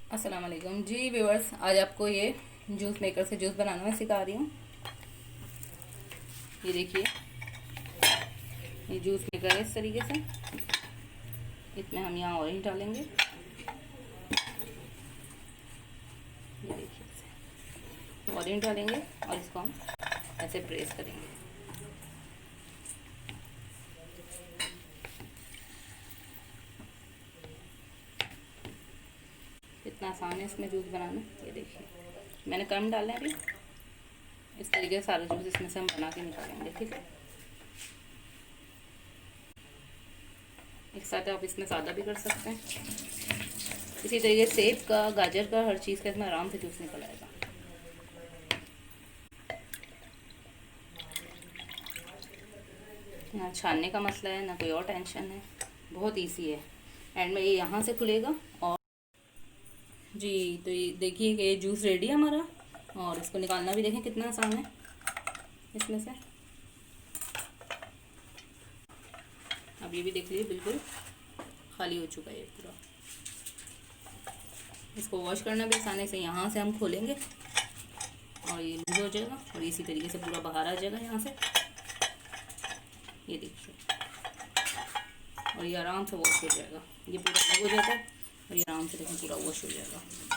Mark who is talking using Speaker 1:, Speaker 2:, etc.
Speaker 1: अस्सलाम वालेकुम जी व्यूअर्स। आज आपको ये जूस मेकर से जूस बनाना मैं सिखा रही हूँ। ये देखिए, ये जूस मेकर है। इस तरीके से इसमें हम यहाँ ऑरेंज डालेंगे। ये देखिए, ऑरेंज डालेंगे और इसको हम ऐसे प्रेस करेंगे। इतना आसान है इसमें जूस बनाना। ये देखिए, मैंने कम डाला है अभी। इस तरीके से सारा जूस इसमें से हम बना के निकालेंगे। ठीक है, एक साथ आप इसमें सादा भी कर सकते हैं। इसी तरीके से सेब का, गाजर का, हर चीज़ का इसमें आराम से जूस निकल आएगा। ना छानने का मसला है, ना कोई और टेंशन है, बहुत इजी है। एंड में ये यहाँ से खुलेगा। और जी, तो ये देखिए कि ये जूस रेडी है हमारा। और इसको निकालना भी देखें कितना आसान है इसमें से। अब ये भी देख लीजिए, बिल्कुल खाली हो चुका है ये पूरा। इसको वॉश करना भी आसानी से, यहाँ से हम खोलेंगे और ये लूज हो जाएगा और इसी तरीके से पूरा बाहर आ जाएगा यहाँ से। ये देखिए, और ये आराम से वॉश हो जाएगा। ये पूरा अलग हो जाता है और ये आराम से देखिए पूरा वॉश हो जाएगा।